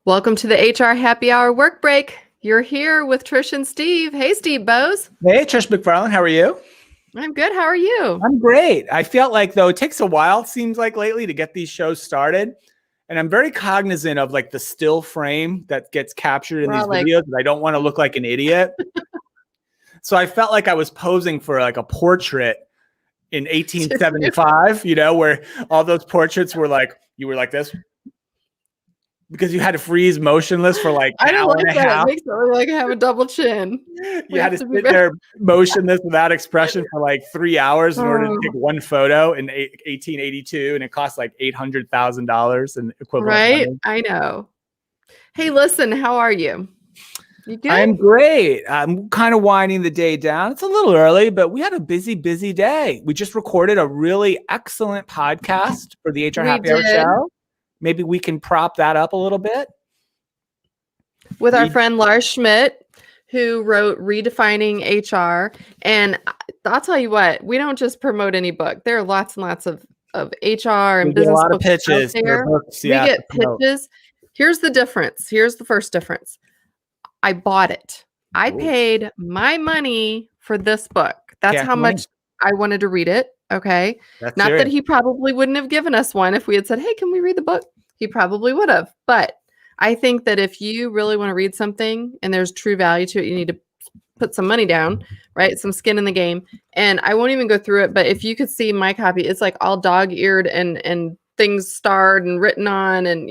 Welcome to the HR Happy Hour Work Break. You're here with Trish and Steve. Hey, Steve Bose. Hey, Trish McFarlane, how are you? I'm good. How are you? I'm great. I felt like, though, it takes a while, it seems like lately, to get these shows started. And I'm very cognizant of like the still frame that gets captured in these videos. I don't want to look like an idiot. So I felt like I was posing for like a portrait in 1875, where all those portraits were like, you were like this. Because you had to freeze motionless for like an hour and a half. It makes it look like I have a double chin. You had to sit there motionless without expression for like 3 hours in order to take one photo in 1882, and it cost like $800,000 in equivalent. Right? Money. I know. Hey, listen, how are you? You good? I'm great. I'm kind of winding the day down. It's a little early, but we had a busy day. We just recorded a really excellent podcast for the HR Happy Hour show. Maybe we can prop that up a little bit. With our friend Lars Schmidt, who wrote Redefining HR. And I'll tell you what, we don't just promote any book. There are lots and lots of HR and business a lot books of pitches out there. Books, we get pitches. Here's the difference. Here's the first difference. I bought it. I paid my money for this book. That's how much I wanted to read it. Okay. Not that he probably wouldn't have given us one if we had said, hey, can we read the book? He probably would have. But I think that if you really want to read something and there's true value to it, you need to put some money down, right? Some skin in the game. And I won't even go through it. But if you could see my copy, it's like all dog-eared and things starred and written on. And,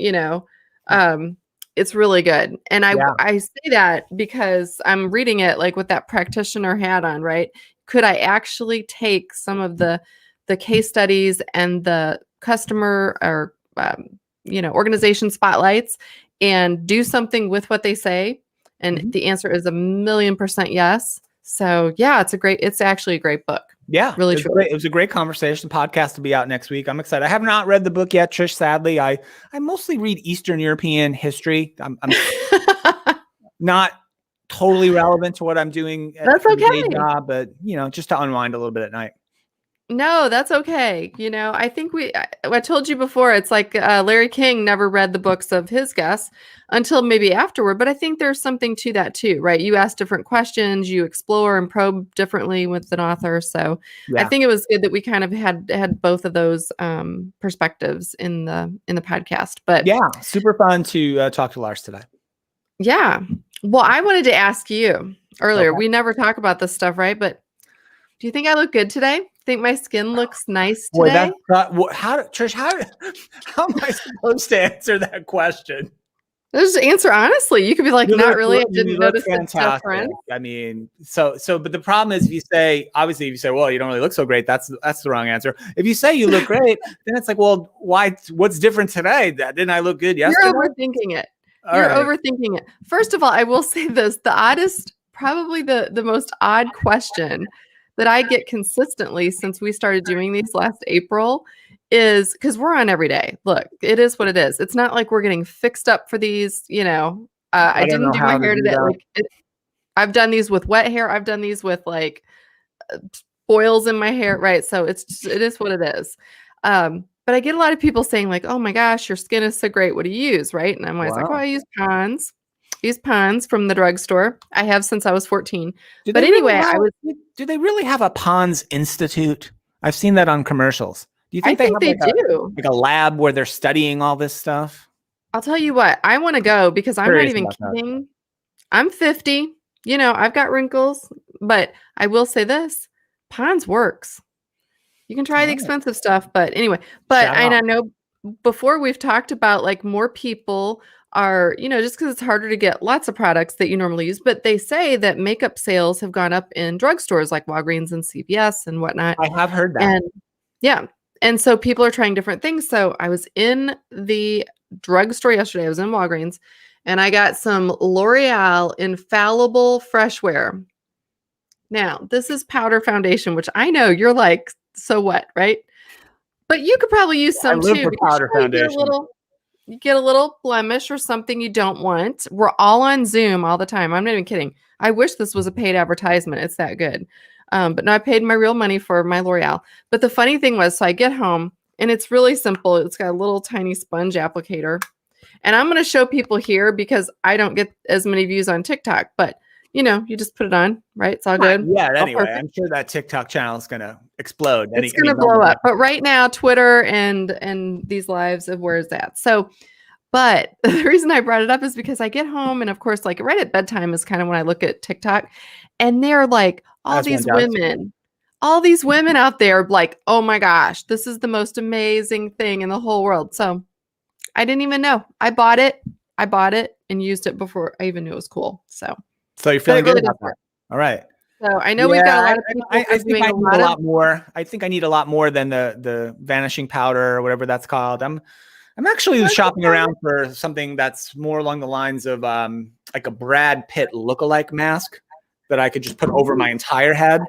it's really good. And I say that because I'm reading it like with that practitioner hat on, right? Could I actually take some of the case studies and the customer or organization spotlights and do something with what they say? And the answer is 1,000,000% yes. So yeah, it's actually a great book. Yeah, really true. It was a great conversation. The podcast will be out next week. I'm excited. I have not read the book yet, Trish. Sadly, I mostly read Eastern European history. I'm not totally relevant to what I'm doing. That's okay. Day job, but just to unwind a little bit at night. No, that's okay. I think I told you before, it's like Larry King never read the books of his guests until maybe afterward. But I think there's something to that too, right? You ask different questions, you explore and probe differently with an author. So I think it was good that we kind of had both of those perspectives in the podcast. But yeah, super fun to talk to Lars today. Yeah. Well, I wanted to ask you earlier. We never talk about this stuff, right? But do you think I look good today? Think my skin looks nice today? Boy, Trish, how am I supposed to answer that question? Just answer honestly. You could be like, not really. I didn't notice it's different. I mean, but the problem is if you say, well, you don't really look so great, that's the wrong answer. If you say you look great, then it's like, well, what's different today? Didn't I look good yesterday? You're overthinking it. Overthinking it. First of all, I will say this, probably the most odd question that I get consistently since we started doing these last April is because we're on every day. Look, it is what it is. It's not like we're getting fixed up for these, I didn't do my hair today. I've done these with wet hair. I've done these with like oils in my hair. Right. So it is what it is. But I get a lot of people saying like, oh my gosh, your skin is so great. What do you use? Right. And I'm always like, oh, I use Pond's. Use Pond's from the drugstore. I have since I was 14. Do they really have a Pond's Institute? I've seen that on commercials. Do you think they do? Like a lab where they're studying all this stuff? I'll tell you what, I want to go because I'm not even kidding. I'm 50. I've got wrinkles, but I will say this, Pond's works. You can try the expensive stuff, but anyway, I know before we've talked about like more people are, just because it's harder to get lots of products that you normally use, but they say that makeup sales have gone up in drugstores like Walgreens and CVS and whatnot. I have heard that. And so people are trying different things. So I was in the drugstore yesterday. I was in Walgreens and I got some L'Oreal Infallible Fresh Wear. Now, this is powder foundation, which I know you're like, so what, right? But you could probably use some too. For powder foundation. You get a little blemish or something you don't want. We're all on Zoom all the time. I'm not even kidding. I wish this was a paid advertisement. It's that good. But no, I paid my real money for my L'Oreal. But the funny thing was, so I get home and it's really simple. It's got a little tiny sponge applicator. And I'm going to show people here because I don't get as many views on TikTok, but you just put it on, right? It's all good. Yeah. All Anyway, perfect. I'm sure that TikTok channel is going to explode. It's going to blow up. But right now, Twitter and these lives of where is that? So, but the reason I brought it up is because I get home and of course, like right at bedtime is kind of when I look at TikTok and they're like all these women out there like, oh my gosh, this is the most amazing thing in the whole world. So I didn't even know. I bought it and used it before I even knew it was cool. So you're feeling good about that. All right. So I know we've got a lot of people. I think I need a lot more. I think I need a lot more than the vanishing powder or whatever that's called. I'm actually shopping around for something that's more along the lines of like a Brad Pitt lookalike mask that I could just put over my entire head.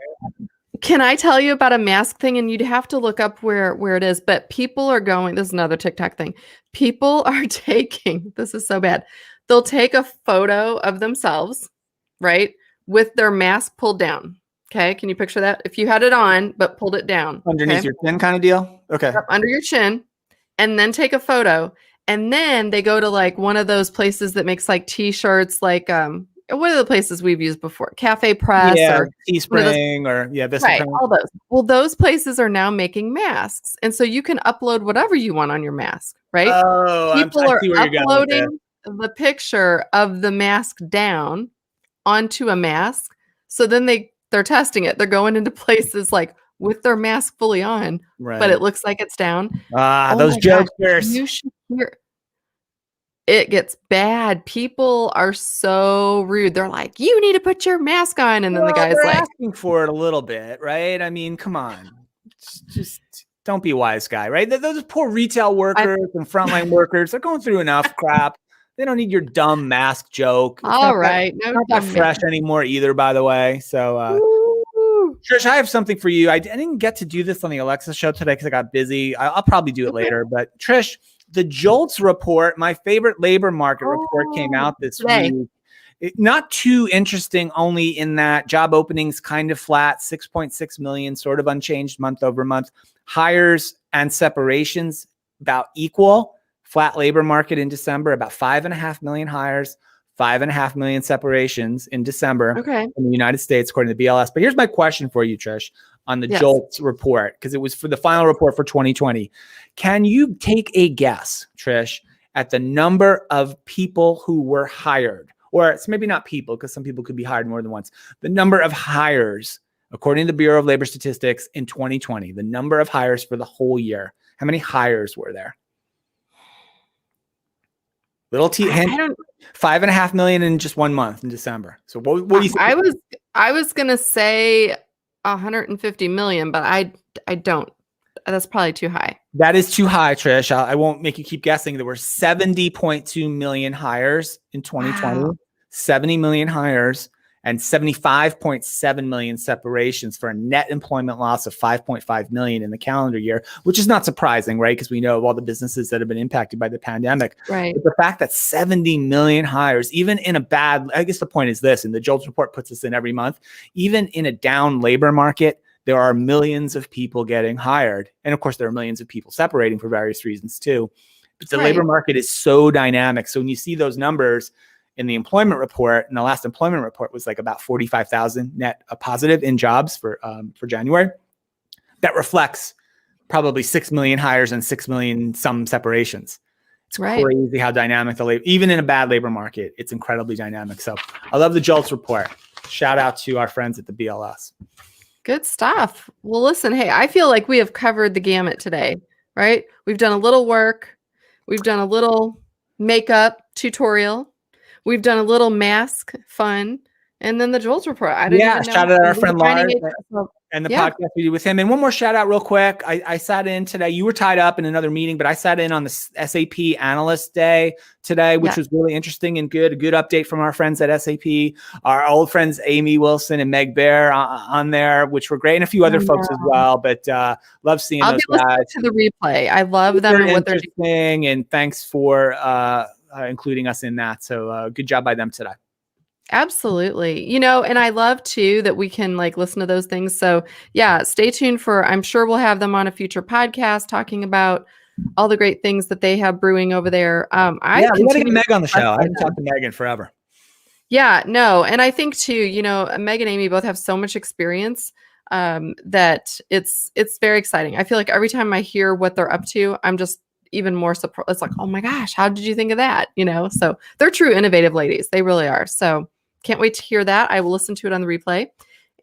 Can I tell you about a mask thing? And you'd have to look up where it is, but people are going, this is another TikTok thing. People are taking, this is so bad. They'll take a photo of themselves, right? With their mask pulled down. Okay. Can you picture that? If you had it on, but pulled it down. Underneath your chin kind of deal? Okay. Under your chin. And then take a photo. And then they go to like one of those places that makes like t-shirts, like, what are the places we've used before? Cafe Press or Teespring or this right, all those. Well, those places are now making masks. And so you can upload whatever you want on your mask, right? Oh, people are uploading the picture of the mask down onto a mask. So then they're testing it. They're going into places like with their mask fully on, but it looks like it's down. Those jokesters. You should hear. It gets bad. People are so rude. They're like, you need to put your mask on. And then the guy's like asking for it a little bit, right? I mean, come on. Just don't be a wise guy, right? Those poor retail workers and frontline workers, they're going through enough crap. They don't need your dumb mask joke. All right. Not that fresh anymore either, by the way. So, Trish, I have something for you. I didn't get to do this on the Alexa show today because I got busy. I'll probably do it later. But Trish, the JOLTS report, my favorite labor market report, came out this week. Not too interesting, only in that job openings kind of flat, 6.6 million, sort of unchanged month over month. Hires and separations about equal. Flat labor market in December, about 5.5 million hires, 5.5 million separations in December in the United States, according to the BLS. But here's my question for you, Trish, on the JOLTS report, because it was for the final report for 2020. Can you take a guess, Trish, at the number of people who were hired? Or it's maybe not people, because some people could be hired more than once. The number of hires, according to the Bureau of Labor Statistics in 2020, the number of hires for the whole year. How many hires were there? Little hint, 5.5 million in just 1 month in December. So what do you think? I was gonna say 150 million, but I don't. That's probably too high. That is too high, Trish. I won't make you keep guessing. There were 70.2 million hires in 2020. Wow. 70 million hires and 75.7 million separations for a net employment loss of 5.5 million in the calendar year, which is not surprising, right? Because we know of all the businesses that have been impacted by the pandemic. Right. But the fact that 70 million hires, even in a bad, I guess the point is this, and the JOLTS report puts this in every month, even in a down labor market, there are millions of people getting hired. And of course, there are millions of people separating for various reasons too. But the labor market is so dynamic. So when you see those numbers, in the employment report, and the last employment report was like about 45,000 net positive in jobs for January. That reflects probably 6 million hires and 6 million some separations. It's crazy how dynamic the labor, even in a bad labor market, it's incredibly dynamic. So I love the JOLTS report. Shout out to our friends at the BLS. Good stuff. Well, listen, hey, I feel like we have covered the gamut today, right? We've done a little work. We've done a little makeup tutorial. We've done a little mask fun, and then the JOLTS report. I didn't even know. Shout out our friend Lars and the podcast we did with him. And one more shout out real quick. I sat in today. You were tied up in another meeting, but I sat in on the SAP Analyst Day today, which was really interesting and good. A good update from our friends at SAP, our old friends Amy Wilson and Meg Bear on there, which were great, and a few other folks as well. But love seeing those guys. I'll be listening to the replay. I love them and what they're doing. And thanks for including us in that. So good job by them today. Absolutely. And I love too that we can like listen to those things. So yeah, stay tuned for, I'm sure we'll have them on a future podcast talking about all the great things that they have brewing over there. We got to get Meg on the show. I haven't talked to Meg in forever. Yeah, no. And I think too, Meg and Amy both have so much experience that it's very exciting. I feel like every time I hear what they're up to, I'm just even more surprised. It's like, oh my gosh, how did you think of that? So they're true innovative ladies. They really are. So can't wait to hear that. I will listen to it on the replay.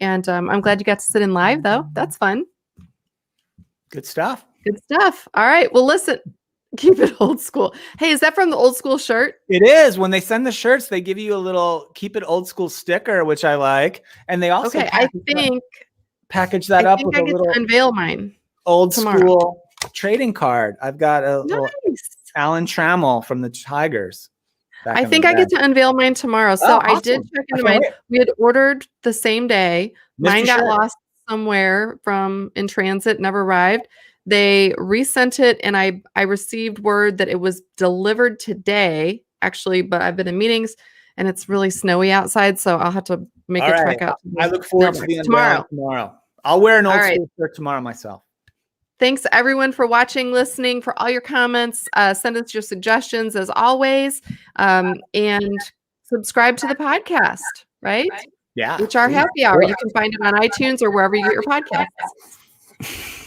And I'm glad you got to sit in live though. That's fun. Good stuff. Good stuff. All right. Well, listen, keep it old school. Hey, is that from the old school shirt? It is. When they send the shirts, they give you a little keep it old school sticker, which I like. And they also package that up with a little to unveil mine old school trading card. I've got a little Alan Trammell from the Tigers. I think I get to unveil mine tomorrow. So I did check into mine. We had ordered the same day. Mine got lost somewhere in transit, never arrived. They resent it, and I received word that it was delivered today, actually, but I've been in meetings and it's really snowy outside, so I'll have to make a trek out. I look forward to the unveiling tomorrow. I'll wear an old school shirt tomorrow myself. Thanks everyone for watching, listening, for all your comments. Send us your suggestions as always, and subscribe to the podcast, right? Yeah. HR Happy Hour. You can find it on iTunes or wherever you get your podcasts.